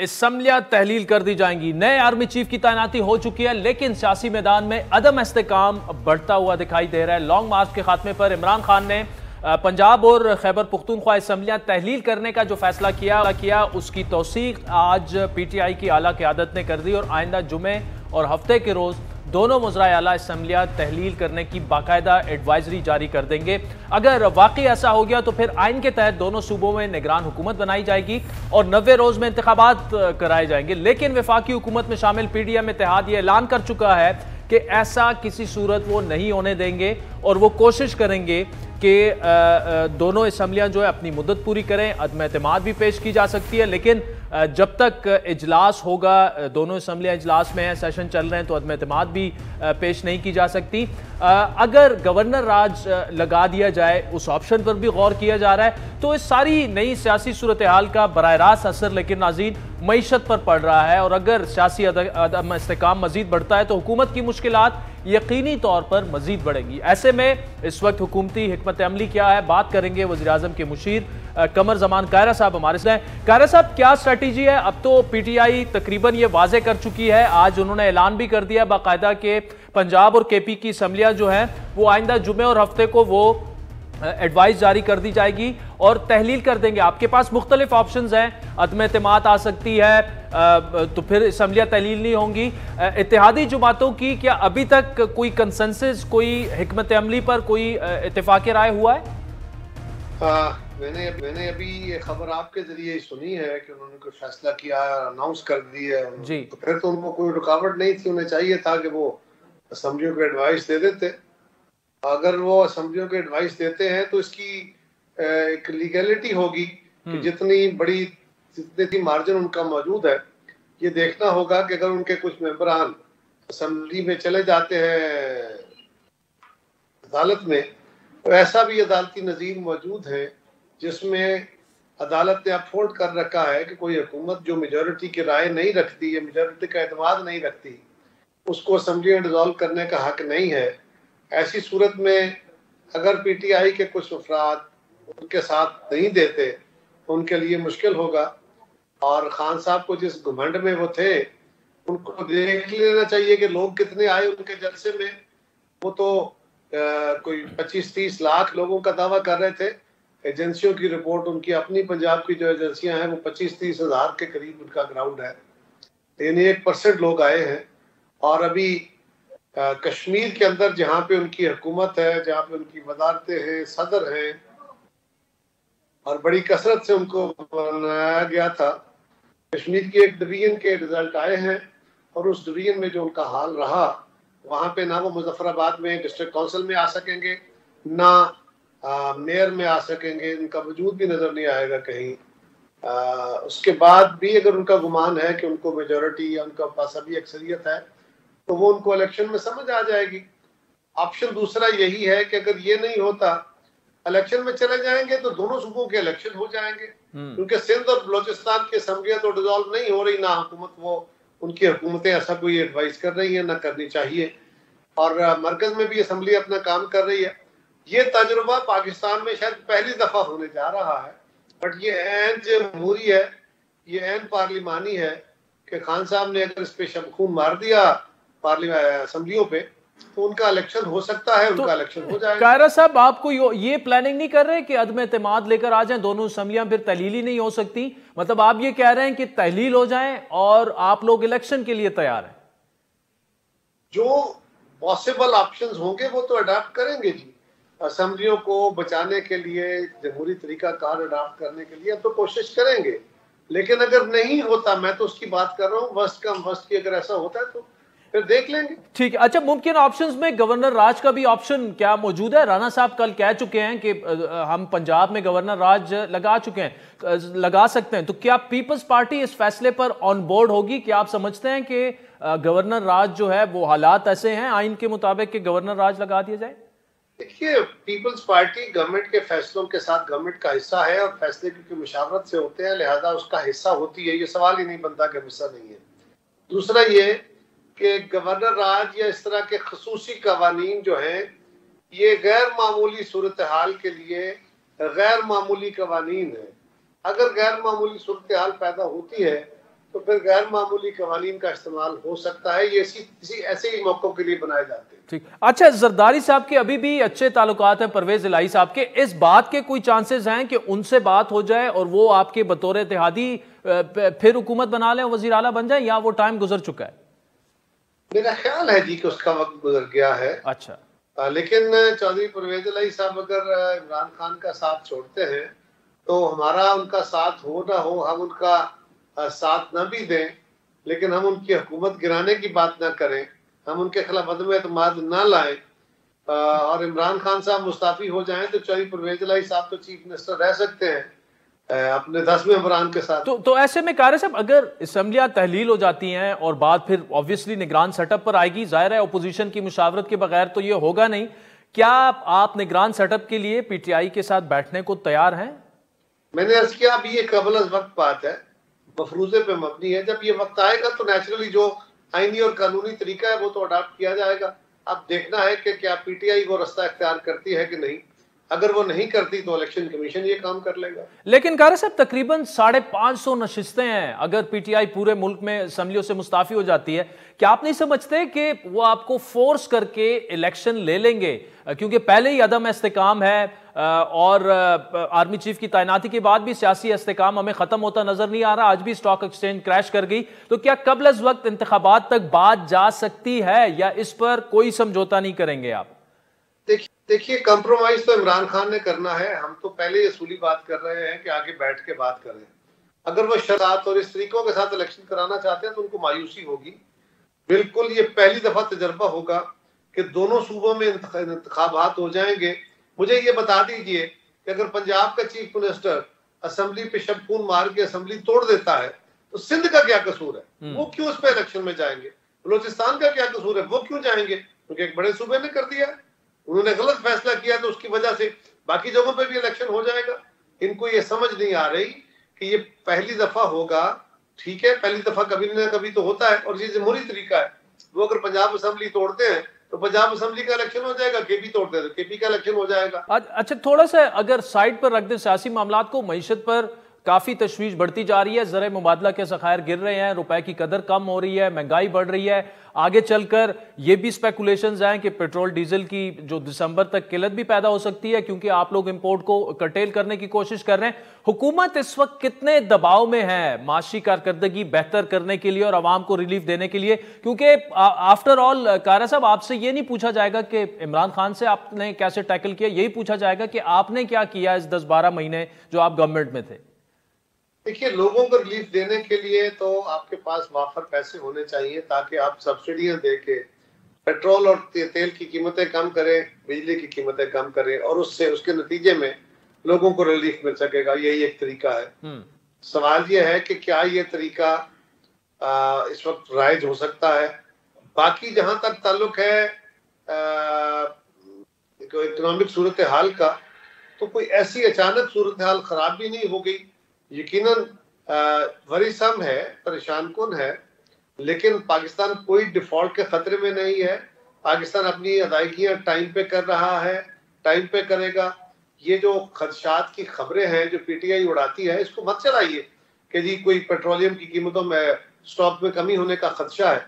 असम्बलियां तहलील कर दी जाएंगी। नए आर्मी चीफ की तैनाती हो चुकी है, लेकिन सियासी मैदान में अदम इस्तेकाम बढ़ता हुआ दिखाई दे रहा है। लॉन्ग मार्च के खात्मे पर इमरान खान ने पंजाब और खैबर पुख्तूनख्वा असम्बलियां तहलील करने का जो फैसला किया उसकी तौसीक आज PTI की आला क़यादत ने कर दी और आइंदा जुमे और हफ्ते के रोज़ दोनों मुज़रा आला असम्बलियां तहलील करने की बाकायदा एडवाइजरी जारी कर देंगे। अगर वाकई ऐसा हो गया तो फिर आइन के तहत दोनों सूबों में निगरान हुकूमत बनाई जाएगी और 90 रोज़ में इंतखाबात कराए जाएंगे। लेकिन वफाकी हुकूमत में शामिल PDM इत्तेहाद ये ऐलान कर चुका है कि ऐसा किसी सूरत वो नहीं होने देंगे और वो कोशिश करेंगे कि दोनों असम्बलियां जो है अपनी मुद्दत पूरी करें। अदम एतमाद भी पेश की जा सकती है, लेकिन जब तक इजलास होगा, दोनों असम्बलियां इजलास में हैं, सेशन चल रहे हैं, तो अदम एतमाद भी पेश नहीं की जा सकती। अगर गवर्नर राज लगा दिया जाए, उस ऑप्शन पर भी गौर किया जा रहा है, तो इस सारी नई सियासी सूरत हाल का बराह रास्त असर लेकिन नाज़रीन मईशत पर पड़ रहा है। और अगर सियासी अदम इस्तेकाम मजीद बढ़ता है तो हुकूमत की मुश्किलात यकीनी तौर पर मजीद बढ़ेंगी। ऐसे में इस वक्त हुकूमती हिकमत अमली क्या है, बात करेंगे वज़ीर आज़म के मुशीर कमर ज़मान कायरा साहब हमारे साथ हैं। कायरा साहब, क्या स्ट्रेटजी है? अब तो PTI तकरीबन ये वाजे कर चुकी है, आज उन्होंने ऐलान भी कर दिया बाकायदा कि पंजाब और KP की असम्बलियां जो हैं वो आइंदा जुमे और हफ्ते को वो एडवाइस जारी कर दी जाएगी और तहलील कर देंगे। आपके पास मुख्तलिफ ऑप्शंस हैं, अदम एतमाद आ सकती है, तो फिर असम्बलियां तहलील नहीं होंगी। इत्तेहादी जमातों की क्या अभी तक कोई कंसेंसस, कोई हिकमत अमली पर कोई इत्तेफाक राय हुआ है? मैंने अभी ये खबर आपके जरिए सुनी है कि उन्होंने कोई फैसला किया, अनाउंस कर दी है जी। तो फिर तो उनको कोई रुकावट नहीं थी, उन्हें चाहिए था कि वो असम्बलियों को एडवाइस दे देते। अगर वो असम्बलियों को एडवाइस देते हैं तो इसकी एक लीगैलिटी होगी कि जितनी मार्जिन उनका मौजूद है। ये देखना होगा कि अगर उनके कुछ मेंबरान असम्बली में चले जाते हैं अदालत में, तो ऐसा भी अदालती नज़ीर मौजूद है जिसमें अदालत ने अफोर्ड कर रखा है कि कोई हुकूमत जो मेजॉरिटी की राय नहीं रखती या मेजॉरिटी का एतमाद नहीं रखती, उसको असम्बली में डिसॉल्व करने का हक नहीं है। ऐसी सूरत में अगर PTI के कुछ अफराद उनके साथ नहीं देते तो उनके लिए मुश्किल होगा। और खान साहब को जिस घमंड में वो थे, उनको देख लेना चाहिए कि लोग कितने आए उनके जलसे में। वो तो कोई 25-30 लाख लोगों का दावा कर रहे थे। एजेंसियों की रिपोर्ट, उनकी अपनी पंजाब की जो एजेंसियां हैं, वो 25-30 हज़ार के करीब उनका ग्राउंड है, यानी 1% लोग आए हैं। और अभी कश्मीर के अंदर जहाँ पे उनकी हुकूमत है, जहाँ पे उनकी वजारतें हैं, सदर हैं, और बड़ी कसरत से उनको बनाया गया था। कश्मीर की एक डिवीजन के रिजल्ट आए हैं और उस डिवीजन में जो उनका हाल रहा, वहाँ पे ना वो मुजफ्फराबाद में डिस्ट्रिक्ट काउंसिल में आ सकेंगे, ना मेयर में आ सकेंगे, उनका वजूद भी नजर नहीं आएगा कहीं। उसके बाद भी अगर उनका गुमान है कि उनको मेजोरिटी या उनका पास अभी अक्सरियत है, तो वो उनको इलेक्शन में समझ आ जाएगी। ऑप्शन दूसरा यही है कि अगर ये नहीं होता, इलेक्शन में चले जाएंगे तो दोनों सूबों के इलेक्शन हो जाएंगे, क्योंकि सिंध और बलोचिस्तान की असम्बलियां तो डिसॉल्व नहीं हो रही, ना हुकूमत वो उनकी हुकूमतें ऐसा कोई एडवाइस कर रही है, ना करनी चाहिए। और मरकज में भी असम्बली अपना काम कर रही है। ये तजुर्बा पाकिस्तान में शायद पहली दफा होने जा रहा है, बट ये ऐन जमहूरी है, ये ऐन पार्लिमानी है कि खान साहब ने अगर इस पे शमखून मार दिया असम्बलियों पे, तो उनका इलेक्शन हो सकता है, उनका इलेक्शन हो जाएगा। कायरा साहब, आपको ये प्लानिंग नहीं कर रहे कि अदम एतमाद लेकर आ जाएं दोनों असम्बलियां, फिर तहलील ही नहीं हो सकती? मतलब आप ये कह रहे हैं कि तहलील हो जाएं और आप लोग इलेक्शन के लिए तैयार हैं? जो पॉसिबल ऑप्शंस होंगे वो तो अडॉप्ट करेंगे जी। असम्बलियों को बचाने के लिए, जमहूरी तरीका कार अडॉप्ट करने के लिए तो कोशिश करेंगे। लेकिन अगर नहीं होता, मैं तो उसकी बात कर रहा हूँ, वर्स्ट कम वर्स्ट की अगर ऐसा होता है तो फिर देख लेंगे। ठीक है। अच्छा, मुमकिन ऑप्शंस में गवर्नर राज का भी ऑप्शन क्या मौजूद है? राणा साहब कल कह चुके हैं कि हम पंजाब में गवर्नर राज लगा चुके हैं, लगा सकते हैं। तो क्या पीपल्स पार्टी इस फैसले पर ऑन बोर्ड होगी? क्या आप समझते हैं कि गवर्नर राज जो है वो हालात ऐसे हैं आइन के मुताबिक कि गवर्नर राज लगा दिया जाए? देखिए, पीपल्स पार्टी गवर्नमेंट के फैसलों के साथ गवर्नमेंट का हिस्सा है और फैसले क्योंकि मुशावरत से होते हैं, लिहाजा उसका हिस्सा होती है। ये सवाल ही नहीं बनता कि हिस्सा नहीं है। दूसरा ये कि गवर्नर राज या इस तरह के खसूसी कवानीन जो हैं, ये गैर मामूली सूरत हाल के लिए गैर मामूली कवानीन है। अगर गैर मामूली सूरत हाल पैदा होती है तो फिर गैर मामूली कवानीन का इस्तेमाल हो सकता है। ये किसी ऐसे ही मौकों के लिए बनाए जाते हैं। ठीक। अच्छा, जरदारी साहब के अभी भी अच्छे ताल्लुकात हैं परवेज इलाही साहब के, इस बात के कोई चांसेस हैं कि उनसे बात हो जाए और वो आपके बतौर इत्तेहादी फिर हुकूमत बना लें, वजीर आला बन जाए, या वो टाइम गुजर चुका है? मेरा ख्याल है जी कि उसका वक्त गुजर गया है। अच्छा। लेकिन चौधरी परवेज इलाही साहब अगर इमरान खान का साथ छोड़ते हैं तो हमारा उनका साथ हो ना हो, हम उनका साथ ना भी दें, लेकिन हम उनकी हुकूमत गिराने की बात ना करें, हम उनके खिलाफ अदम एतमाद ना लाएं और इमरान खान साहब मुस्ताफी हो जाएं तो चौधरी परवेज इलाही साहब तो चीफ मिनिस्टर रह सकते हैं अपने 10 मेंबरान के साथ। तो ऐसे में कारी साहब, अगर असम्बलियां तहलील हो जाती हैं और बात फिर ऑब्वियसली निगरान सेटअप पर आएगी, जाहिर है अपोजिशन की मुशावरत के बगैर तो ये होगा नहीं, क्या आप निगरान सेटअप के लिए पीटीआई के साथ बैठने को तैयार हैं? मैंने अर्ज किया अभी ये कबल अज वक्त बात है, मफरूजे पे मबनी है। जब ये वक्त आएगा तो नेचुरली जो आईनी और कानूनी तरीका है वो तो अडॉप्ट किया जाएगा। अब देखना है कि क्या पीटीआई वो रास्ता इख्तियार करती है कि नहीं। अगर वो नहीं करती तो इलेक्शन कमीशन ये काम कर लेगा। लेकिन कारी साहब, तकरीबन 550 नशिस्तें हैं, अगर पीटीआई पूरे मुल्क में असम्बलियों से मुस्ताफी हो जाती है, क्या आप नहीं समझते कि वो आपको फोर्स करके इलेक्शन ले लेंगे? क्योंकि पहले ही अदम इस्तेकाम है और आर्मी चीफ की तैनाती के बाद भी सियासी इस्तेकाम हमें खत्म होता नजर नहीं आ रहा। आज भी स्टॉक एक्सचेंज क्रैश कर गई, तो क्या कबल अज वक्त इंतखाबात तक बात जा सकती है या इस पर कोई समझौता नहीं करेंगे आप? देखिए, कंप्रोमाइज तो इमरान खान ने करना है। हम तो पहले ही असूली बात कर रहे हैं कि आगे बैठ के बात करें। अगर वो शरात और इस तरीकों के साथ इलेक्शन कराना चाहते हैं तो उनको मायूसी होगी। बिल्कुल ये पहली दफा तजर्बा होगा कि दोनों सूबों में इंतखाबात हो जाएंगे। मुझे ये बता दीजिए कि अगर पंजाब का चीफ मिनिस्टर असेंबली पे शबखून मार के असेंबली तोड़ देता है तो सिंध का क्या कसूर है? वो क्यों उस पर इलेक्शन में जाएंगे? बलोचिस्तान का क्या कसूर है? वो क्यों जाएंगे? क्योंकि एक बड़े सूबे ने कर दिया है, उन्होंने गलत फैसला किया तो उसकी वजह से बाकी जगहों पे भी इलेक्शन हो जाएगा। इनको ये समझ नहीं आ रही कि ये पहली दफा होगा। ठीक है, पहली दफा कभी ना कभी तो होता है और ये जमहूरी तरीका है। वो अगर पंजाब असेंबली तोड़ते हैं तो पंजाब असेंबली का इलेक्शन हो जाएगा, केपी तोड़ते हैं तो केपी का इलेक्शन हो जाएगा। अच्छा, थोड़ा सा अगर साइड पर रख दें सियासी मामलात को, मईशत पर काफी तशवीश बढ़ती जा रही है, ज़र मुबादला के ज़खायर गिर रहे हैं, रुपए की कदर कम हो रही है, महंगाई बढ़ रही है। आगे चलकर ये भी स्पेकुलेशंस हैं कि पेट्रोल डीजल की जो दिसंबर तक किल्लत भी पैदा हो सकती है, क्योंकि आप लोग इंपोर्ट को कर्टेल करने की कोशिश कर रहे हैं। हुकूमत इस वक्त कितने दबाव में है माशी कारकर्दगी बेहतर करने के लिए और आवाम को रिलीफ देने के लिए? क्योंकि आफ्टर ऑल कारा साहब, आपसे ये नहीं पूछा जाएगा कि इमरान खान से आपने कैसे टैकल किया, यही पूछा जाएगा कि आपने क्या किया इस 10-12 महीने जो आप गवर्नमेंट में थे। देखिए, लोगों को रिलीफ देने के लिए तो आपके पास वाफर पैसे होने चाहिए ताकि आप सब्सिडियां देके पेट्रोल और तेल की कीमतें कम करें, बिजली की कीमतें कम करें और उससे उसके नतीजे में लोगों को रिलीफ मिल सकेगा। यही एक तरीका है। सवाल यह है कि क्या ये तरीका इस वक्त राइज हो सकता है। बाकी जहां तक ताल्लुक है इकोनॉमिक सूरत हाल का, तो कोई ऐसी अचानक सूरत हाल खराब भी नहीं हो गई। यकीनन वरीसम है, परेशान कुन है, लेकिन पाकिस्तान कोई डिफॉल्ट के खतरे में नहीं है। पाकिस्तान अपनी अदायगियां टाइम पे कर रहा है, टाइम पे करेगा। ये जो खदशात की खबरें हैं जो पीटीआई उड़ाती है, इसको मत चलाइए कि जी कोई पेट्रोलियम की कीमतों में स्टॉक में कमी होने का खदशा है।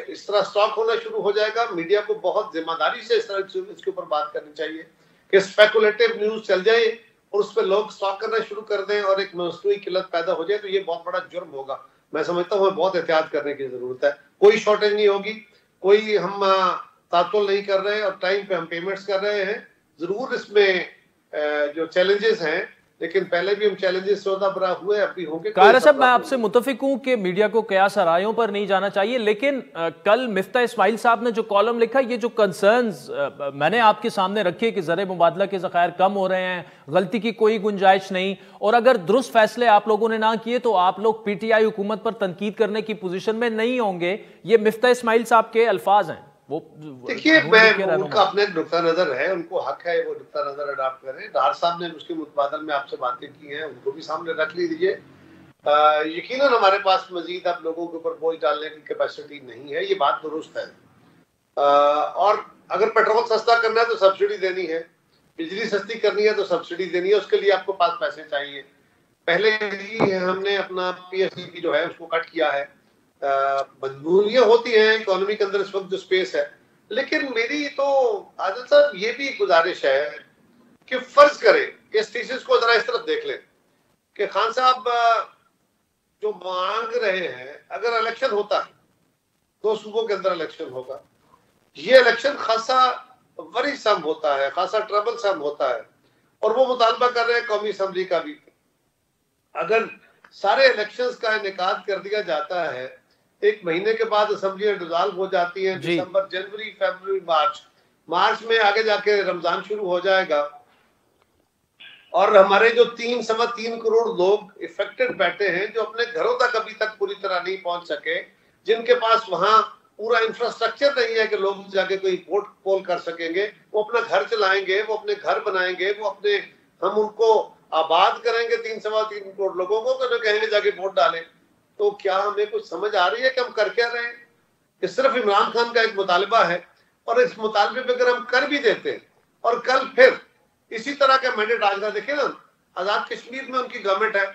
इस तरह स्टॉक होना शुरू हो जाएगा। मीडिया को बहुत जिम्मेदारी से इसके ऊपर बात करनी चाहिए कि स्पेकुलेटिव न्यूज चल जाए और उस पर लोग स्टॉक करना शुरू कर दें और एक मसनूई किल्लत पैदा हो जाए तो ये बहुत बड़ा जुर्म होगा। मैं समझता हूँ बहुत एहतियात करने की जरूरत है। कोई शॉर्टेज नहीं होगी, कोई हम तातुल नहीं कर रहे और टाइम पे हम पेमेंट्स कर रहे हैं। जरूर इसमें जो चैलेंजेस हैं, लेकिन पहले भी हम चैलेंजेस से बरा हुए, अब भी होंगे। कायरा साहब, मैं आपसे मुतफिक हूं कि मीडिया को कयास आरायों पर नहीं जाना चाहिए, लेकिन कल मिफ्ता इस्माइल साहब ने जो कॉलम लिखा, ये जो कंसर्न्स मैंने आपके सामने रखे कि ज़र मुबादला के ज़खायर कम हो रहे हैं, गलती की कोई गुंजाइश नहीं, और अगर दुरुस्त फैसले आप लोगों ने ना किए तो आप लोग पीटीआई हुकूमत पर तनकीद करने की पोजीशन में नहीं होंगे। ये मिफ्ता इस्माइल साहब के अल्फाज हैं। वो देखिए, उनका अपने नुक्ता नजर है, उनको हक है वो नुक्ता नजर अडॉप्ट करें। डार साहब ने उसके मुतबादल में आपसे बातें की हैं, उनको भी सामने रख लीजिए। यकीनन हमारे पास मजीद आप लोगों के ऊपर बोझ डालने की कैपेसिटी नहीं है, ये बात दुरुस्त है। और अगर पेट्रोल सस्ता करना है तो सब्सिडी देनी है, बिजली सस्ती करनी है तो सब्सिडी देनी है, उसके लिए आपको पास पैसे चाहिए। पहले ही हमने अपना PSDP जो है उसको कट किया है। मजबूरियां होती हैं इकोनॉमी के अंदर इस वक्त जो स्पेस है, लेकिन मेरी तो आदिल साहब ये भी गुजारिश है कि फर्ज करें इस थीसिस को जरा इस तरफ देख लें कि खान साहब जो मांग रहे हैं, अगर इलेक्शन होता है, 2 सूबों के अंदर इलेक्शन होगा, ये इलेक्शन खासा वरी सम होता है, खासा ट्रबल सम होता है, और वो मुतालबा कर रहे हैं कौमी असम्बली का भी। अगर सारे इलेक्शंस का इनेकाद कर दिया जाता है, 1 महीने के बाद असम्बली डिसॉल्व हो जाती है, दिसंबर, जनवरी, फरवरी, मार्च में आगे जाके रमजान शुरू हो जाएगा, और हमारे जो 3.3 करोड़ लोग इफेक्टेड बैठे हैं, जो अपने घरों तक अभी तक पूरी तरह नहीं पहुंच सके, जिनके पास वहां पूरा इंफ्रास्ट्रक्चर नहीं है कि लोग जाके कोई वोट पोल कर सकेंगे, वो अपना घर चलाएंगे, वो अपने घर बनाएंगे, वो अपने, हम उनको आबाद करेंगे 3.3 करोड़ लोगों को, तो कहेंगे जाके वोट डालें। तो क्या हमें कुछ समझ आ रही है कि हम कर क्या रहे हैं? कि सिर्फ इमरान खान का एक मुतालबा है, और इस मुतालबे पे अगर हम कर भी देते हैं और कल फिर इसी तरह का मैंडेट आज का देखिए ना, आजाद कश्मीर में उनकी गवर्नमेंट है,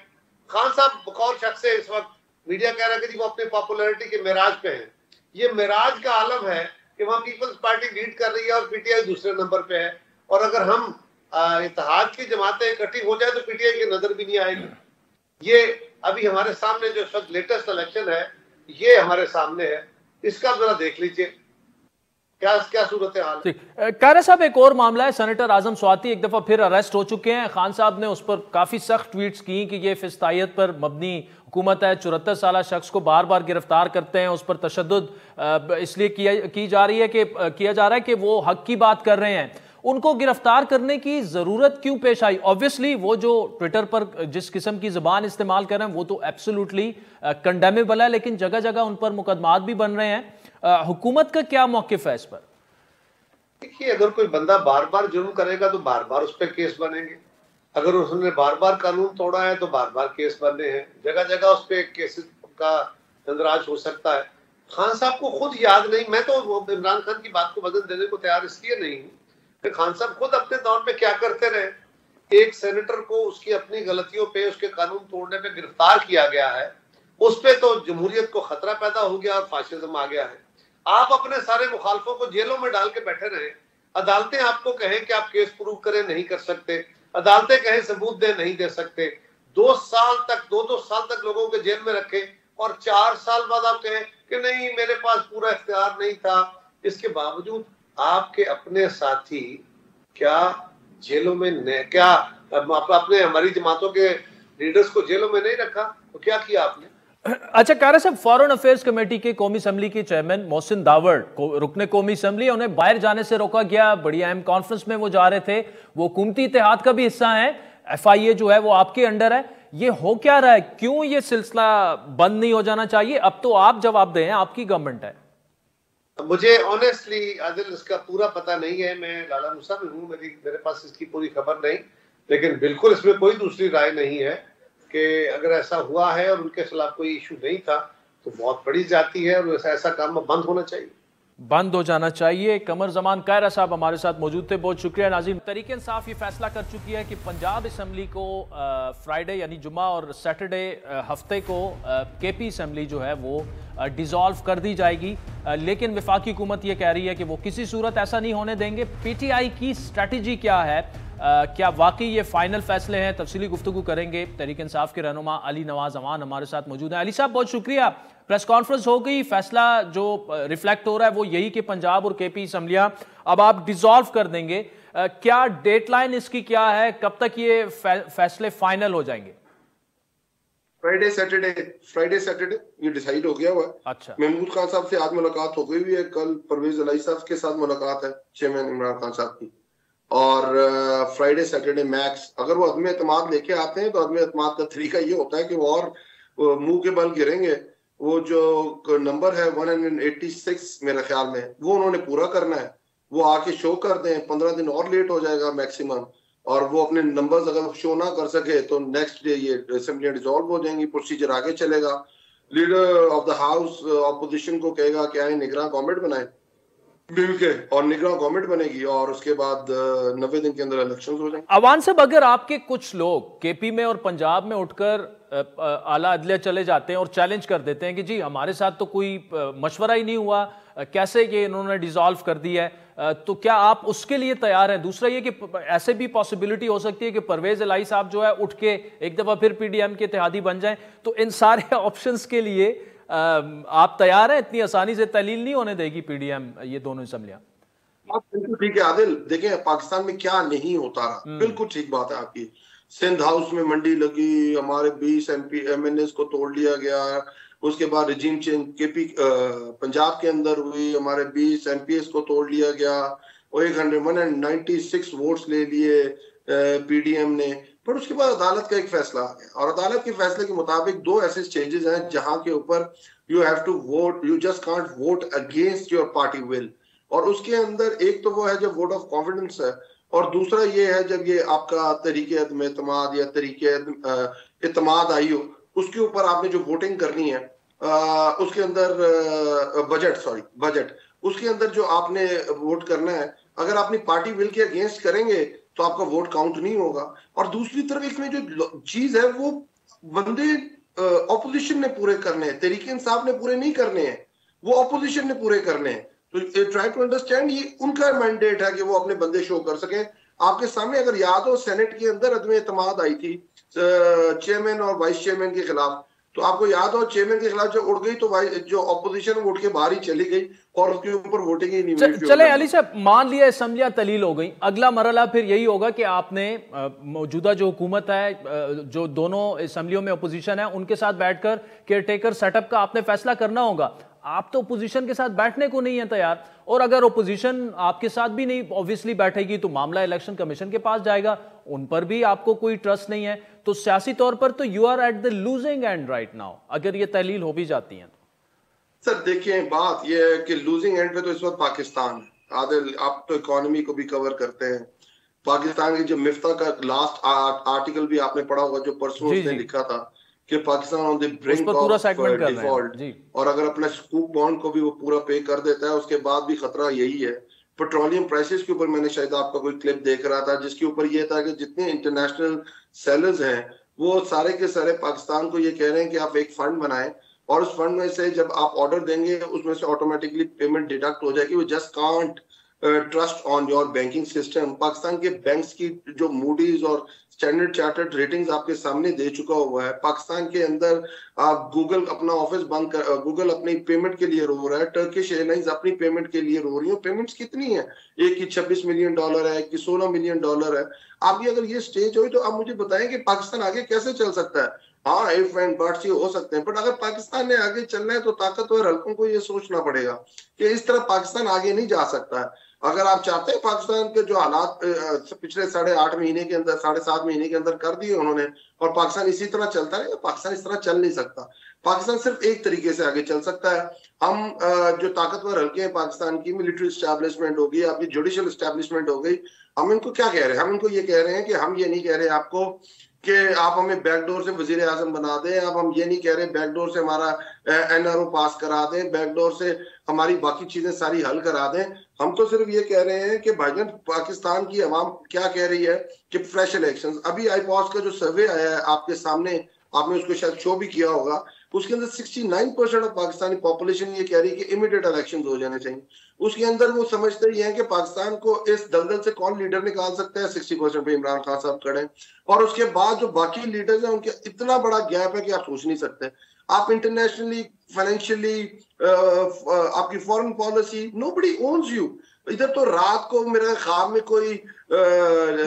खान साहब बकौल शख्स है, इस वक्त मीडिया कह रहा है कि वो अपनी पॉपुलैरिटी के मेराज पे हैं। ये मेराज का आलम है कि वहां पीपल्स पार्टी लीड कर रही है और PTI दूसरे नंबर पे है, और अगर हम इत्तेहाद की जमातें इकट्ठी हो जाए तो PTI की नजर भी नहीं आएगी। ये अभी हमारे सामने जो सब लेटेस्ट इलेक्शन है, ये हमारे सामने है, इसका जरा देख लीजिए क्या सूरत हाल है। कारा साहब, एक और मामला है, सेनेटर आजम स्वाति एक दफा फिर अरेस्ट हो चुके हैं। खान साहब ने उस पर काफी सख्त ट्वीट्स की कि ये फिस्तायत पर मबनी हुकूमत है, 74 साल शख्स को बार बार गिरफ्तार करते हैं, उस पर तशद्दुद इसलिए की जा रही है कि किया जा रहा है कि वो हक की बात कर रहे हैं। उनको गिरफ्तार करने की जरूरत क्यों पेश आई? ऑब्वियसली वो जो ट्विटर पर जिस किस्म की जुबान इस्तेमाल कर रहे हैं वो तो एब्सोल्युटली कंडेमेबल है, लेकिन जगह जगह उन पर मुकदमात भी बन रहे हैं। हुकूमत का क्या मौकिफ है इस पर? देखिए, अगर कोई बंदा बार बार जुर्म करेगा तो बार बार उस पर केस बनेंगे। अगर उसने बार बार कानून तोड़ा है तो बार बार केस बने हैं, जगह जगह उस पर केसेस का इंदराज हो सकता है। खान साहब को खुद याद नहीं, मैं तो इमरान खान की बात को वजन देने को तैयार इसलिए नहीं हूँ कि खान साहब खुद अपने दौर में क्या करते रहे। एक सेनेटर को उसकी अपनी गलतियों पे, उसके कानून तोड़ने पे गिरफ्तार किया गया है, उस पे तो जमहूरियत को खतरा पैदा हो गया और फाशिज्म आ गया है। आप अपने सारे मुखालफों को जेलों में डाल के बैठे रहे, अदालतें आपको कहें कि आप केस प्रूव करें, नहीं कर सकते, अदालतें कहें सबूत दे, नहीं दे सकते, 2 साल तक 2-2 साल तक लोगों को जेल में रखें, और 4 साल बाद आप कहें कि नहीं मेरे पास पूरा इख्तियार नहीं था। इसके बावजूद आपके अपने साथी क्या जेलों में क्या अपने हमारी जमातों के लीडर्स को जेलों में नहीं रखा? तो क्या किया आपने? अच्छा कारा साहब, फॉरेन अफेयर्स कमेटी के कौमी असम्बली के चेयरमैन मोहसिन दावड़ को रुकने कौमी असम्बली, उन्हें बाहर जाने से रोका गया। बड़ी अहम कॉन्फ्रेंस में वो जा रहे थे, वो हुकूमती इत्तेहाद का भी हिस्सा है, FIA जो है वो आपके अंडर है। ये हो क्या रहा है? क्यों ये सिलसिला बंद नहीं हो जाना चाहिए? अब तो आप जवाब दें, आपकी गवर्नमेंट है। मुझे ऑनेस्टली आदिल इसका पूरा पता नहीं है, मैं लाला मूसा में हूँ, मेरे पास इसकी पूरी खबर नहीं, लेकिन बिल्कुल इसमें कोई दूसरी राय नहीं है कि अगर ऐसा हुआ है और उनके खिलाफ कोई इशू नहीं था तो बहुत बड़ी जाती है, और ऐसा काम बंद होना चाहिए, बंद हो जाना चाहिए। कमर जमान कायरा साहब हमारे साथ मौजूद थे, बहुत शुक्रिया। नाज़रीन, तहरीक इंसाफ ये फैसला कर चुकी है कि पंजाब असम्बली को फ्राइडे यानी जुम्मा और सैटरडे हफ्ते को KP असम्बली जो है वो डिज़ोल्व कर दी जाएगी, लेकिन वफाकी हुकूमत ये कह रही है कि वो किसी सूरत ऐसा नहीं होने देंगे। PTI की स्ट्रैटेजी क्या है? क्या वाकई ये फाइनल फैसले हैं? तफसीली गुफ्तगू करेंगे। तहरीक इंसाफ के रहनुमा अली नवाज अमान हमारे साथ मौजूद हैं। अली साहब बहुत शुक्रिया। प्रेस कॉन्फ्रेंस हो गई, फैसला जो रिफ्लेक्ट हो रहा है वो यही कि पंजाब और KP असम्बलियां अब आप डिसॉल्व कर देंगे। क्या डेडलाइन इसकी क्या है? कब तक ये फैसले फाइनल हो जाएंगे? फ्राइडे सैटरडे ये डिसाइड हो गया हुआ है। अच्छा, महमूद खान साहब से आज मुलाकात हो गई हुई है, कल परवेज अलाई साहब के साथ मुलाकात है, चेयरमैन इमरान खान साहब की, और फ्राइडे सैटरडे मैक्स। अगर वो अदम एतमाद लेके आते हैं तो अदम एतमाद का तरीका ये होता है कि वो और मुंह के बल गिरेंगे। वो जो नंबर है 186 मेरे ख्याल में, वो उन्होंने पूरा करना है। वो आके शो कर दें, 15 दिन और लेट हो जाएगा मैक्सिमम, और वो अपने नंबर्स अगर शो ना कर सके तो नेक्स्ट डे ये असेंबली डिसॉल्व हो जाएंगी, प्रोसीजर आगे चलेगा। Leader of the house opposition को कहेगा कि आए निगरान गवर्नमेंट बनाए, मिलके और निगरान गवर्नमेंट बनेगी और उसके बाद 90 दिन के अंदर इलेक्शन हो जाएंगे। अवान साहब, अगर आपके कुछ लोग केपी में और पंजाब में उठकर आला अदलिया चले जाते हैं और चैलेंज कर देते हैं कि जी हमारे साथ तो कोई मशवरा ही नहीं हुआ, कैसे ये इन्होंने डिसॉल्व कर दिया है, तो क्या आप उसके लिए तैयार हैं? दूसरा ये कि ऐसे भी पॉसिबिलिटी हो सकती है कि परवेज इलाही साहब जो है उठ के एक दफा फिर पीडीएम के इत्तेहादी बन जाएं, तो इन सारे ऑप्शंस के लिए आप तैयार हैं? इतनी आसानी से तहलील नहीं होने देगी पीडीएम ये दोनों असम्बलियां? बिल्कुल ठीक है आदिल, देखें पाकिस्तान में क्या नहीं होता रहा, बिल्कुल ठीक बात है आपकी। सिंध हाउस में मंडी लगी, हमारे 20 MP MNAs को तोड़ लिया गया, उसके बाद रिजीम चेंज केपी पंजाब के अंदर हुई, हमारे 20 MPs को तोड़ लिया गया और 196 वोट्स ले लिए पीडीएम ने। पर उसके बाद अदालत का एक फैसला आ गया और अदालत के फैसले के मुताबिक 2 ऐसे स्टेजेस हैं जहां के ऊपर you have to vote, you just can't vote against your party will. और उसके अंदर एक तो वो है जब वोट ऑफ कॉन्फिडेंस है और दूसरा ये है जब ये आपका तरीके एतमाद या तरीके एतमाद आई हो, उसके ऊपर आपने जो वोटिंग करनी है उसके अंदर बजट उसके अंदर जो आपने वोट करना है, अगर अपनी पार्टी विल के अगेंस्ट करेंगे तो आपका वोट काउंट नहीं होगा। और दूसरी तरफ इसमें जो चीज है वो बंदे ऑपोजिशन ने पूरे करने हैं, तरीके इंसाफ ने पूरे नहीं करने हैं, वो ऑपोजिशन ने पूरे करने हैं। तो ट्राई टू अंडरस्टैंड, ये उनका मैंडेट है कि वो अपने बंदे शो कर सके। आपके सामने अगर याद हो सेनेट के अंदर अदम एतमाद आई थी चेयरमैन और वाइस चेयरमैन के खिलाफ, तो आपको याद हो चेयरमैन के खिलाफ जो उड़ गई तो जो ऑपोजिशन उठ के बाहर ही चली गई और उसके ऊपर वोटिंग ही नहीं हुई। चले अली साहब, मान लिया असम्बलियां तलील हो गई, अगला मरहला फिर यही होगा कि आपने मौजूदा जो हुकूमत है, जो दोनों असम्बलियों में अपोजिशन है, उनके साथ बैठकर केयरटेकर सेटअप का आपने फैसला करना होगा। आप तो ओपोजिशन के साथ बैठने को नहीं है तैयार, और अगर ओपोजिशन आपके साथ भी नहीं ऑब्वियसली बैठेगी तो मामला इलेक्शन कमीशन के पास जाएगा, उन पर भी आपको कोई ट्रस्ट नहीं है, तो सियासी तौर पर तो you are at the losing end right now, अगर ये तहलील हो भी जाती है। सर देखिए, बात ये है कि लूजिंग एंड पे तो इस वक्त पाकिस्तान है। आदिल, आप तो इकोनॉमी को भी कवर करते हैं, पाकिस्तान की जो मिफ्ता का लास्ट आर्टिकल भी आपने पढ़ा होगा जो परसों उसने लिखा था कि Pakistan on the brink of default, और अगर अपने स्कूप बॉन्ड को भी वो पूरा पे कर देता है उसके बाद भी खतरा यही है। पेट्रोलियम प्राइसेस के ऊपर मैंने शायद आपका कोई क्लिप देख रहा था जिसके ऊपर ये था कि जितने इंटरनेशनल सेलर्स हैं वो सारे के सारे पाकिस्तान को ये कह रहे हैं कि आप एक फंड बनाएं और उस फंड में से जब आप ऑर्डर देंगे उसमें से ऑटोमेटिकली पेमेंट डिडक्ट हो जाएगी। वो just can't trust on your banking system. Pakistan के बैंक्स की जो मूडीज और स्टैंडर्ड चार्टर्ड रेटिंग्स आपके सामने दे चुका हुआ है। पाकिस्तान के अंदर आप गूगल अपना ऑफिस बंद कर, गूगल अपनी पेमेंट के लिए रो रहा है, टर्किश एयरलाइंस अपनी पेमेंट के लिए रो रही है। पेमेंट्स कितनी है, एक की $26 मिलियन है, एक की $16 मिलियन है। आप ये अगर ये स्टेज हो तो आप मुझे बताएं कि पाकिस्तान आगे कैसे चल सकता है। हाँ, इफ एंड बट्स ये हो सकते हैं, बट अगर पाकिस्तान ने आगे चलना है तो ताकतवर हल्कों को ये सोचना पड़ेगा कि इस तरह पाकिस्तान आगे नहीं जा सकता है। अगर आप चाहते हैं पाकिस्तान के जो हालात पिछले 8.5 महीने के अंदर 7.5 महीने के अंदर कर दिए उन्होंने और पाकिस्तान इसी तरह चलता रहेगा, पाकिस्तान इस तरह चल नहीं सकता। पाकिस्तान सिर्फ एक तरीके से आगे चल सकता है। हम जो ताकतवर हल्के हैं पाकिस्तान की, मिलिट्री एस्टैब्लिशमेंट हो गई, आपकी जुडिशियल एस्टैब्लिशमेंट हो गई, हम इनको क्या कह रहे हैं, हम इनको ये कह रहे हैं कि हम ये नहीं कह रहे आपको कि आप हमें बैकडोर से वजीर आजम बना दें, अब हम ये नहीं कह रहे बैकडोर से हमारा NRO पास करा दें, बैकडोर से हमारी बाकी चीजें सारी हल करा दें। हम तो सिर्फ ये कह रहे हैं कि भाईजान पाकिस्तान की अवाम क्या कह रही है कि फ्रेश इलेक्शंस। अभी आईपॉस का जो सर्वे आया है आपके सामने, आपने उसको शायद शो भी किया होगा, उसके अंदर 69% ऑफ पाकिस्तानी पॉपुलेशन ये कह रही है कि इमीडिएट इलेक्शंस हो जाने चाहिए। उसके अंदर वो समझते ही हैं कि पाकिस्तान को इस दलदल से कौन लीडर निकाल सकता है, 60% पे इमरान खान साहब खड़े हैं और उसके बाद जो बाकी लीडर्स हैं उनके इतना बड़ा गैप है कि आप सोच नहीं सकते। आप इंटरनेशनली, फाइनेंशियली, आपकी foreign policy, nobody owns you. इधर तो रात को मेरे ख्वाब में कोई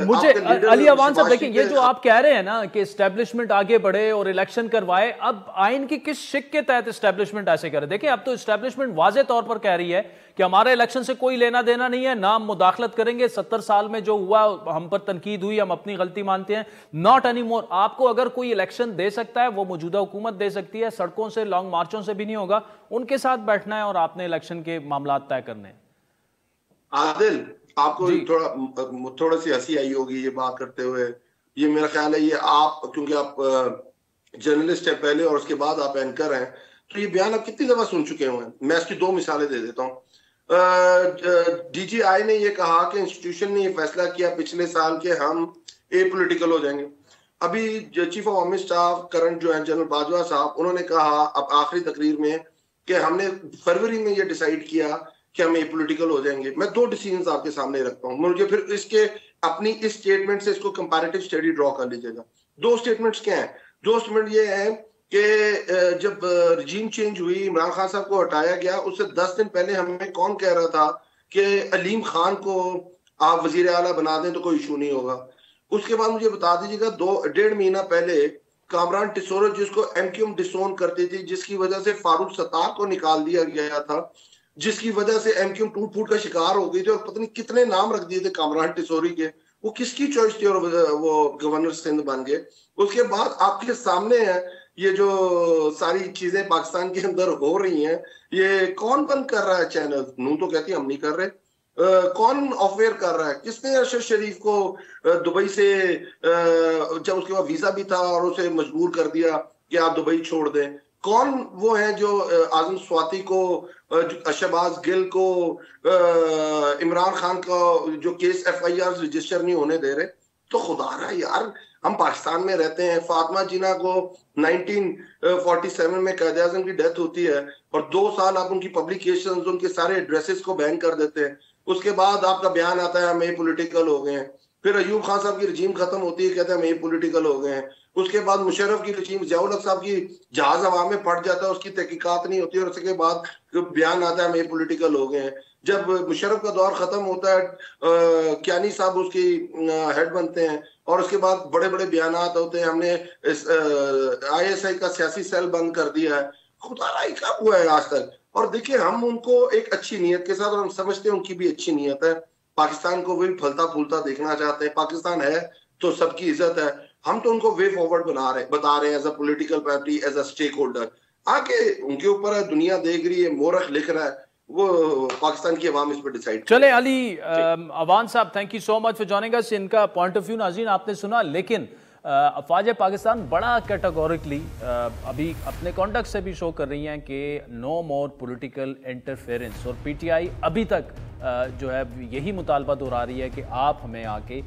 मुझे अली अवान साहब देखिए, ये जो आप कह रहे हैं ना कि एस्टेब्लिशमेंट आगे बढ़े और इलेक्शन करवाए, अब आइन की किस शिक के तहत एस्टेब्लिशमेंट ऐसे करे? देखिए अब तो एस्टेब्लिशमेंट वाजे तौर पर कह रही है कि हमारे इलेक्शन से कोई लेना देना नहीं है, ना हम मुदाखलत करेंगे, 70 साल में जो हुआ हम पर तनकीद हुई, हम अपनी गलती मानते हैं, नॉट एनी मोर। आपको अगर कोई इलेक्शन दे सकता है वो मौजूदा हुकूमत दे सकती है, सड़कों से लॉन्ग मार्चों से भी नहीं होगा, उनके साथ बैठना है और आपने इलेक्शन के मामला तय करने हैं। आदिल, आपको थोड़ा सी हंसी आई होगी ये बात करते हुए, ये मेरा ख्याल है ये आप, क्योंकि आप जर्नलिस्ट है पहले और उसके बाद आप एंकर हैं, तो ये बयान आप कितनी दफा सुन चुके होंगे। मैं इसकी 2 मिसालें दे देता हूँ। DGI ने ये कहा कि इंस्टीट्यूशन ने ये फैसला किया पिछले साल के हम एपॉलिटिकल हो जाएंगे। अभी chief of army staff current जो है जनरल बाजवा साहब, उन्होंने कहा अब आखिरी तकरीर में कि हमने फरवरी में ये डिसाइड किया कि हम एपॉलिटिकल हो जाएंगे। मैं 2 डिसीजंस आपके सामने रखता हूँ, मुझे फिर इसके अपनी इस स्टेटमेंट से इसको कंपैरेटिव स्टडी ड्रॉ कर लीजिएगा। 2 स्टेटमेंट्स क्या है? 2 स्टेटमेंट ये है कि जब रजीम चेंज हुई, इमरान खान साहब को हटाया गया, उससे 10 दिन पहले हमें कौन कह रहा था कि अलीम खान को आप वजीर आला बना दें तो कोई इशू नहीं होगा। उसके बाद मुझे बता दीजिएगा 2-1.5 महीना पहले कामरान टिसोरो जिसको MQM डिसोन करती थी, जिसकी वजह से फारूक सत्तार को निकाल दिया गया था, जिसकी वजह से MQM टूट फूट का शिकार हो गई थी और पता नहीं कितने नाम रख दिए थे कामरान टिसोरी के, वो किसकी चॉइस थी और वो गवर्नर सिंध बन गए। उसके बाद आपके सामने है ये जो सारी चीजें पाकिस्तान के अंदर हो रही हैं, ये कौन बंद कर रहा है चैनल? नून तो कहती है हम नहीं कर रहे। कौन ऑफवेयर कर रहा है? किसने अरशद शरीफ को दुबई से जब उसके बाद वीजा भी था और उसे मजबूर कर दिया कि आप दुबई छोड़ दें? कौन वो है जो आजम स्वाति को, शहबाज गिल को, इमरान खान का जो केस FIR रजिस्टर नहीं होने दे रहे? तो खुदा रहा यार, हम पाकिस्तान में रहते हैं। फातिमा जिन्ना को 1947 में कायद आज़म की डेथ होती है और 2 साल आप उनकी पब्लिकेशंस, उनके सारे एड्रेसेस को बैन कर देते हैं। उसके बाद आपका बयान आता है हम एपॉलिटिकल हो गए हैं। फिर अयूब खान साहब की रजीम खत्म होती है, कहते हैं हम एपॉलिटिकल हो गए हैं। उसके बाद मुशर्रफ की रजीम, ज़ियाउल हक साहब की जहाज हवा में पड़ जाता है, उसकी तहकीकात नहीं होती और उसके बाद बयान आता है हम एपॉलिटिकल हो गए हैं। जब मुशर्रफ का दौर खत्म होता है, कियानी साहब उसकी हेड बनते हैं और उसके बाद बड़े बड़े बयान होते हैं हमने ISI का सियासी सेल बंद कर दिया है। खुदा क्या हुआ है आज तक? और देखिए, हम उनको एक अच्छी नीयत के साथ, और हम समझते हैं उनकी भी अच्छी नीयत है, पाकिस्तान को भी फलता फूलता देखना चाहते हैं। पाकिस्तान है तो सबकी इज्जत है। हम तो उनको वे फॉरवर्ड बता रहे हैं as a political party, as a stakeholder. आके उनके ऊपर है, दुनिया देख रही है, मोरख लिख रहा है, वो पाकिस्तान की आवाम इस पर डिसाइड। चले अली अवान साहब, thank you so much for joining us. इनका पॉइंट ऑफ व्यू नाज़रीन आपने सुना, लेकिन अफवाज पाकिस्तान बड़ा कैटेगोरिकली अभी अपने कॉन्डक्ट से भी शो कर रही हैं कि नो मोर पॉलिटिकल इंटरफेरेंस, और PTI अभी तक जो है यही मुतालबा दोहरा रही है कि आप हमें आके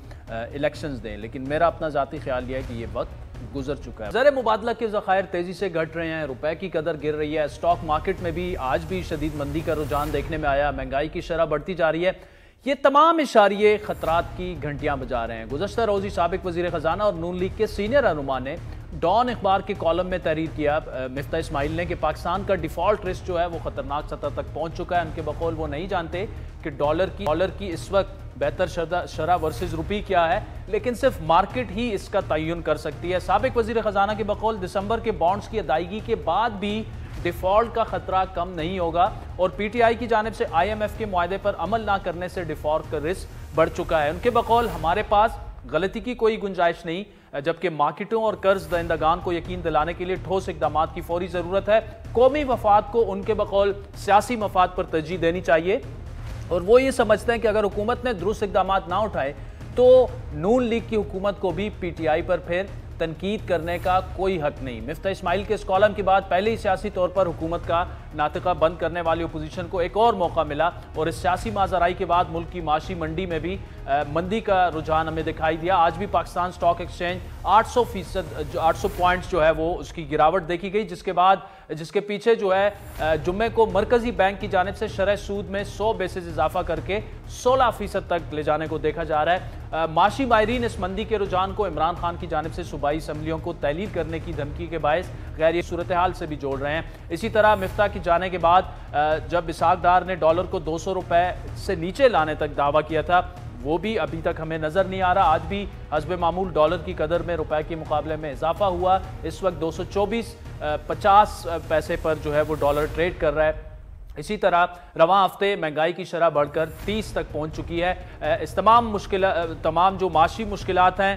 इलेक्शंस दें। लेकिन मेरा अपना ज़ाती ख्याल यह है कि ये वक्त गुजर चुका है। ज़र मुबादला के ज़खायर तेज़ी से घट रहे हैं, रुपए की कदर गिर रही है, स्टॉक मार्केट में भी आज भी शदीद मंदी का रुझान देखने में आया, महंगाई की शरह बढ़ती जा रही है। ये तमाम इशारे खतरात की घंटियां बजा रहे हैं। गुज़श्ता रोज़ी साबिक वज़ीर ख़जाना और नून लीग के सीनियर रहनुमा ने डॉन अखबार के कॉलम में तहरीर किया मिफ्ता इस्माइल ने कि पाकिस्तान का डिफ़ॉल्ट रिस्क जो है वो ख़तरनाक सतह तक पहुँच चुका है। उनके बकौल वो नहीं जानते कि डॉलर की इस वक्त बेहतर शरह वर्सेस रुपी क्या है, लेकिन सिर्फ मार्केट ही इसका तयन कर सकती है। साबिक वज़ीर ख़जाना के बकौल दिसंबर के बॉन्ड्स की अदायगी के बाद भी डिफ़ॉल्ट का खतरा कम नहीं होगा और PTI की जानिब से IMF के मुआहदे पर अमल ना करने से डिफ़ॉल्ट का रिस्क बढ़ चुका है। उनके बकौल हमारे पास गलती की कोई गुंजाइश नहीं, जबकि मार्केटों और कर्ज दहिंदगान को यकीन दिलाने के लिए ठोस इक़दामात की फौरी ज़रूरत है। कौमी मफाद को उनके बकौल सियासी मफाद पर तरजीह देनी चाहिए और वो ये समझते हैं कि अगर हुकूमत ने दुरुस्त इक़दामात ना उठाए तो नून लीग की हुकूमत को भी PTI पर फिर तनकीद करने का कोई हक नहीं। मिफ्ता इस्माइल के इस कॉलम के बाद पहले ही सियासी तौर पर हुकूमत का नातिका बंद करने वाली अपोजिशन को एक और मौका मिला और इस सियासी माजराई के बाद मुल्क की माशी मंडी में भी मंदी का रुझान हमें दिखाई दिया। आज भी पाकिस्तान स्टॉक एक्सचेंज 800 पॉइंट्स जो है वो उसकी गिरावट देखी गई, जिसके पीछे जो है जुम्मे को मरकजी बैंक की जानिब से शरह सूद में 100 बेसिस इजाफा करके 16% तक ले जाने को देखा जा रहा है। माशी माहिरीन इस मंदी के रुझान को इमरान खान की जानिब से सूबाई असम्बलियों को तहलील करने की धमकी के बायस गैर ये सूरत हाल से भी जोड़ रहे हैं। इसी तरह मिफ्ता की जाने के बाद जब इसाक डार ने डॉलर को 200 रुपए से नीचे लाने तक दावा किया था, वो भी अभी तक हमें नजर नहीं आ रहा। आज भी हस्बे मामूल डॉलर की कदर में रुपए के मुकाबले में इजाफा हुआ। इस वक्त 224.50 पैसे पर जो है वो डॉलर ट्रेड कर रहा है। इसी तरह रवां हफ्ते महंगाई की शरह बढ़कर 30 तक पहुंच चुकी है। इस तमाम जो माशी मुश्किलात हैं,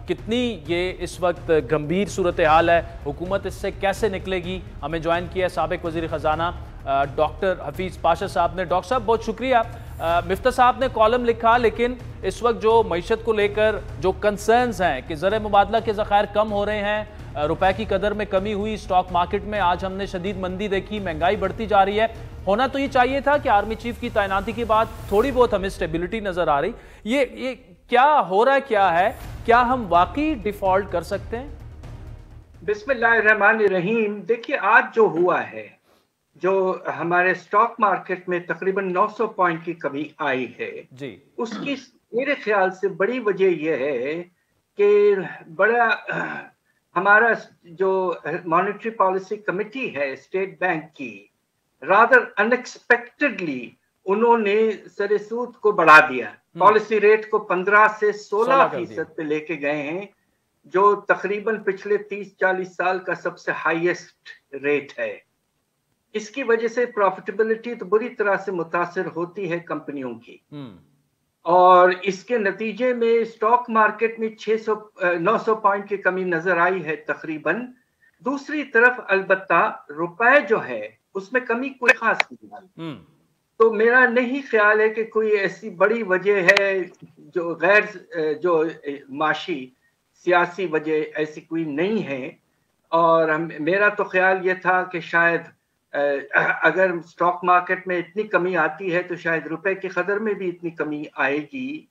कितनी ये इस वक्त गंभीर सूरत हाल है, हुकूमत इससे कैसे निकलेगी। हमें ज्वाइन किया साबिक वज़ीर ख़जाना डॉक्टर हफीज़ पाशा साहब ने। डॉक्टर साहब बहुत शुक्रिया। मिफ्ता साहब ने कॉलम लिखा, लेकिन इस वक्त जो मईशत को लेकर जो कंसर्न्स हैं कि ज़र मुबादला के ज़खायर कम हो रहे हैं, रुपए की कदर में कमी हुई, स्टॉक मार्केट में आज हमने शदीद मंदी देखी, महंगाई बढ़ती जा रही है। होना तो ये चाहिए था कि आर्मी चीफ की तैनाती के बाद थोड़ी बहुत हमें स्टेबिलिटी नजर आ रही। ये क्या हो रहा है, क्या है, क्या हम वाकई डिफॉल्ट कर सकते हैं? बिस्मिल्लाहिर्रहमानिर्रहीम। देखिए, आज जो हुआ है, जो हमारे स्टॉक मार्केट में तकरीबन 900 पॉइंट की कमी आई है जी, उसकी मेरे ख्याल से बड़ी वजह यह है कि बड़ा हमारा जो मॉनेटरी पॉलिसी कमेटी है स्टेट बैंक की, रादर अनएक्सपेक्टेडली उन्होंने सरे सूद को बढ़ा दिया। पॉलिसी रेट को 15 से 16% पे लेके गए हैं, जो तकरीबन पिछले 30-40 साल का सबसे हाईएस्ट रेट है। इसकी वजह से प्रॉफिटेबिलिटी तो बुरी तरह से मुतासिर होती है कंपनियों की, और इसके नतीजे में स्टॉक मार्केट में 900 पॉइंट की कमी नजर आई है तकरीबन। दूसरी तरफ अलबत्ता रुपए जो है उसमें कमी कोई खास नहीं आई। तो मेरा नहीं ख्याल है कि कोई ऐसी बड़ी वजह है जो गैर जो माशी सियासी वजह ऐसी कोई नहीं है। और मेरा तो ख्याल ये था कि शायद अगर स्टॉक मार्केट में इतनी कमी आती है तो शायद रुपए की कदर में भी इतनी कमी आएगी,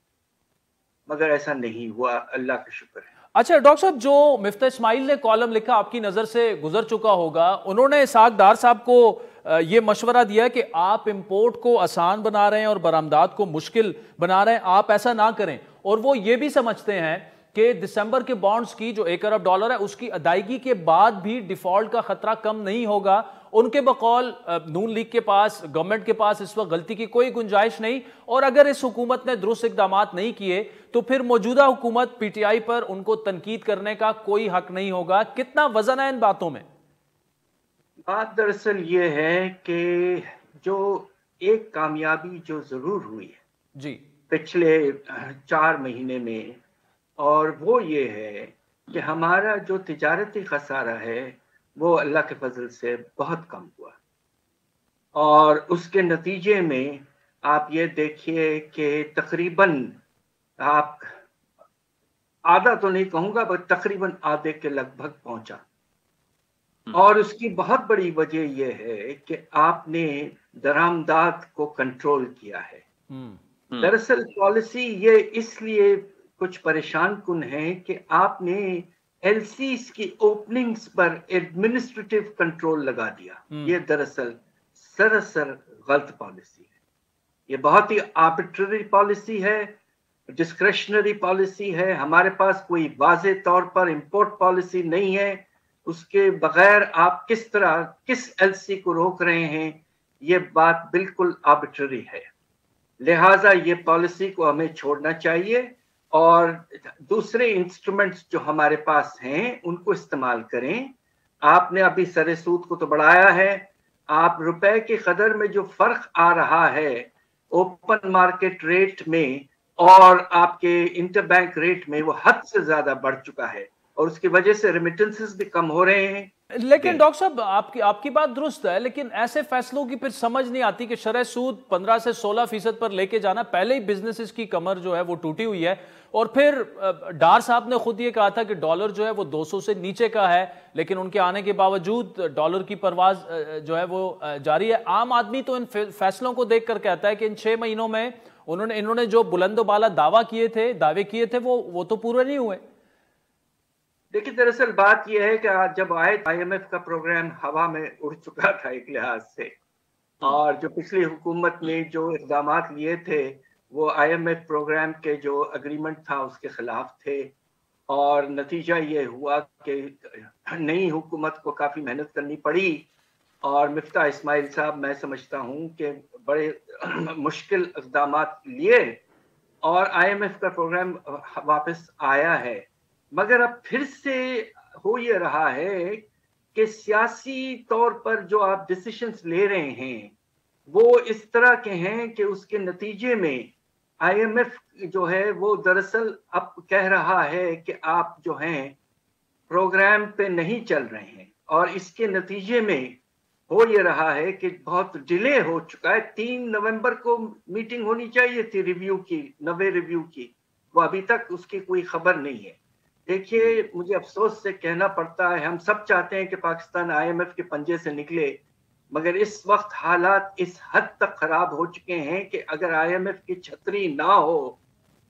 मगर ऐसा नहीं हुआ, अल्लाह का शुक्र है। अच्छा डॉक्टर साहब, जो मिफ्ता इस्माइल ने कॉलम लिखा आपकी नजर से गुजर चुका होगा, उन्होंने इसहाक डार साहब को ये मशवरा दिया कि आप इंपोर्ट को आसान बना रहे हैं और बरामदात को मुश्किल बना रहे हैं, आप ऐसा ना करें। और वो ये भी समझते हैं कि दिसंबर के बॉन्ड्स की जो $1 अरब है उसकी अदायगी के बाद भी डिफॉल्ट का खतरा कम नहीं होगा। उनके बकौल नून लीग के पास, गवर्नमेंट के पास इस वक्त गलती की कोई गुंजाइश नहीं, और अगर इस हुकूमत ने दुरुस्त इकदाम नहीं किए तो फिर मौजूदा हुकूमत पीटीआई पर उनको तनकीद करने का कोई हक नहीं होगा। कितना वजन है इन बातों में? बात दरअसल ये है कि जो एक कामयाबी जो जरूर हुई है जी पिछले 4 महीने में, और वो ये है कि हमारा जो तिजारती खसारा है वो अल्लाह के फजल से बहुत कम हुआ, और उसके नतीजे में आप ये देखिए कि तकरीबन, आप आधा तो नहीं कहूँगा पर तकरीबन आधे के लगभग पहुंचा। और उसकी बहुत बड़ी वजह यह है कि आपने दरामदात को कंट्रोल किया है। दरअसल पॉलिसी ये इसलिए कुछ परेशान कुन है कि आपने एलसीज की ओपनिंग्स पर एडमिनिस्ट्रेटिव कंट्रोल लगा दिया। ये दरअसल सरासर गलत पॉलिसी है। ये बहुत ही आर्बिट्ररी पॉलिसी है, डिस्क्रेशनरी पॉलिसी है। हमारे पास कोई वाज़े तौर पर इंपोर्ट पॉलिसी नहीं है, उसके बगैर आप किस तरह किस एलसी को रोक रहे हैं, ये बात बिल्कुल आर्बिट्ररी है। लिहाजा ये पॉलिसी को हमें छोड़ना चाहिए और दूसरे इंस्ट्रूमेंट्स जो हमारे पास हैं उनको इस्तेमाल करें। आपने अभी सरे सूद को तो बढ़ाया है, आप रुपए की कदर में जो फर्क आ रहा है ओपन मार्केट रेट में और आपके इंटरबैंक रेट में, वो हद से ज्यादा बढ़ चुका है और उसकी वजह से रेमिटेंसेस भी कम हो रहे हैं। लेकिन डॉक्टर साहब आपकी बात दुरुस्त है, लेकिन ऐसे फैसलों की फिर समझ नहीं आती कि शरह सूद 15 से 16% पर लेके जाना, पहले ही बिजनेसेस की कमर जो है वो टूटी हुई है। और फिर डार साहब ने खुद ये कहा था कि डॉलर जो है वो 200 से नीचे का है, लेकिन उनके आने के बावजूद डॉलर की परवाज जो है वो जारी है। आम आदमी तो इन फैसलों को देखकर कहता है कि इन 6 महीनों में इन्होंने जो बुलंदोबाला दावे किए थे वो तो पूरे नहीं हुए। देखिए, दरअसल बात यह है कि जब आईएमएफ का प्रोग्राम हवा में उड़ चुका था एक लिहाज से, और जो पिछली हुकूमत ने जो इक़दाम लिए थे वो आईएमएफ प्रोग्राम के जो अग्रीमेंट था उसके खिलाफ थे, और नतीजा ये हुआ कि नई हुकूमत को काफ़ी मेहनत करनी पड़ी। और मिफ्ता इस्माइल साहब, मैं समझता हूँ कि बड़े मुश्किल इक़दाम लिए और आईएमएफ का प्रोग्राम वापस आया है। मगर अब फिर से हो ये रहा है कि सियासी तौर पर जो आप डिसीजंस ले रहे हैं वो इस तरह के हैं कि उसके नतीजे में आईएमएफ जो है वो दरअसल अब कह रहा है कि आप जो हैं प्रोग्राम पे नहीं चल रहे हैं, और इसके नतीजे में हो ये रहा है कि बहुत डिले हो चुका है। 3 नवंबर को मीटिंग होनी चाहिए थी रिव्यू की, नवे रिव्यू की, वो अभी तक उसकी कोई खबर नहीं है। देखिए, मुझे अफसोस से कहना पड़ता है, हम सब चाहते हैं कि पाकिस्तान IMF के पंजे से निकले, मगर इस वक्त हालात इस हद तक खराब हो चुके हैं कि अगर IMF की छतरी ना हो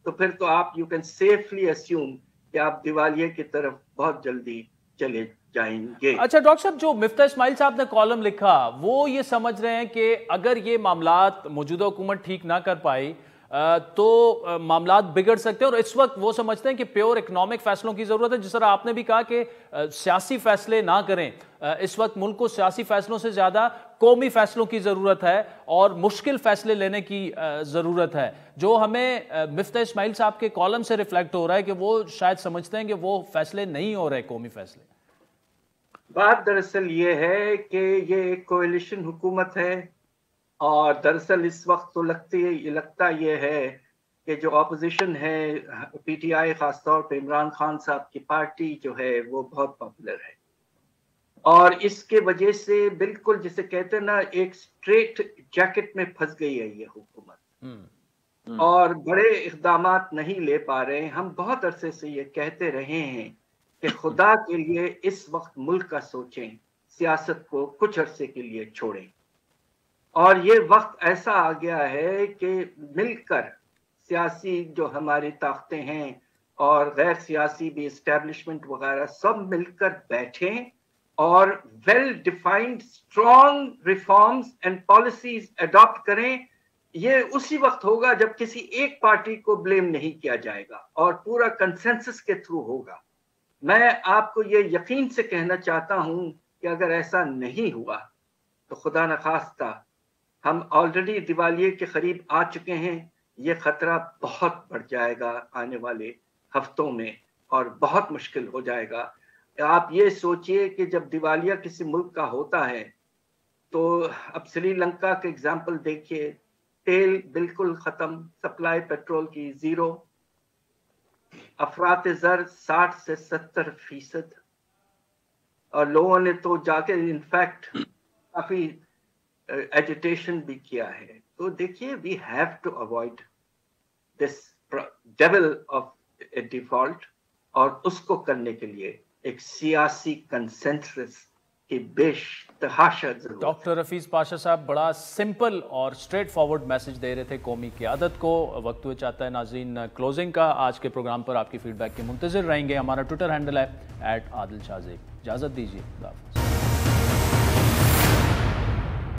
तो फिर तो आप यू कैन सेफली अस्यूम कि आप दिवालिये की तरफ बहुत जल्दी चले जाएंगे। अच्छा डॉक्टर साहब, जो मिफ्ता इस्माइल साहब ने कॉलम लिखा वो ये समझ रहे हैं कि अगर ये मामलात मौजूदा हुकूमत ठीक ना कर पाई तो मामलात बिगड़ सकते हैं, और इस वक्त वो समझते हैं कि प्योर इकोनॉमिक फैसलों की जरूरत है। जिस तरह आपने भी कहा कि सियासी फैसले ना करें, इस वक्त मुल्क को सियासी फैसलों से ज्यादा कौमी फैसलों की जरूरत है और मुश्किल फैसले लेने की जरूरत है। जो हमें मिफ्ता इस्माइल साहब के कॉलम से रिफ्लेक्ट हो रहा है कि वो शायद समझते हैं कि वो फैसले नहीं हो रहे कौमी फैसले। बात दरअसल ये है कि ये एक कोएलिशन हुकूमत है, और दरअसल इस वक्त तो लगता ये है कि जो ऑपोजिशन है PTI, खासतौर पर इमरान खान साहब की पार्टी जो है वो बहुत पॉपुलर है, और इसके वजह से बिल्कुल जिसे कहते हैं ना, एक स्ट्रेट जैकेट में फंस गई है ये हुकूमत और बड़े इक़दामात नहीं ले पा रहे हैं। हम बहुत अरसे से ये कहते रहे हैं कि खुदा के लिए इस वक्त मुल्क का सोचें, सियासत को कुछ अरसे के लिए छोड़ें, और ये वक्त ऐसा आ गया है कि मिलकर सियासी जो हमारी ताकतें हैं और गैर सियासी भी एस्टेब्लिशमेंट वगैरह सब मिलकर बैठें और well defined strong reforms and policies adopt करें। ये उसी वक्त होगा जब किसी एक पार्टी को ब्लेम नहीं किया जाएगा और पूरा कंसेंसस के थ्रू होगा। मैं आपको ये यकीन से कहना चाहता हूं कि अगर ऐसा नहीं हुआ तो खुदा न खास्ता हम ऑलरेडी दिवालिये के करीब आ चुके हैं, ये खतरा बहुत बढ़ जाएगा आने वाले हफ्तों में और बहुत मुश्किल हो जाएगा। आप ये सोचिए कि जब दिवालिया किसी मुल्क का होता है तो अब श्रीलंका के एग्जाम्पल देखिए, तेल बिल्कुल खत्म, सप्लाई पेट्रोल की 0, अफरात ज़र 60 से 70%, और लोगों ने तो जाके इनफैक्ट काफी एजिटेशन भी किया है। तो देखिए, we have to avoid this devil of a default, और उसको करने के लिए एक सियासी कंसेंसस की बेतहाशा जरूरत। डॉक्टर हफीज पाशा साहब बड़ा सिंपल और स्ट्रेट फॉरवर्ड मैसेज दे रहे थे कौमी क़यादत को। वक्त हुए चाहता है नाज़रीन क्लोजिंग का। आज के प्रोग्राम पर आपकी फीडबैक के मुंतज़िर रहेंगे। हमारा ट्विटर हैंडल है @आदिल शाज़ेब। इजाज़त दीजिए।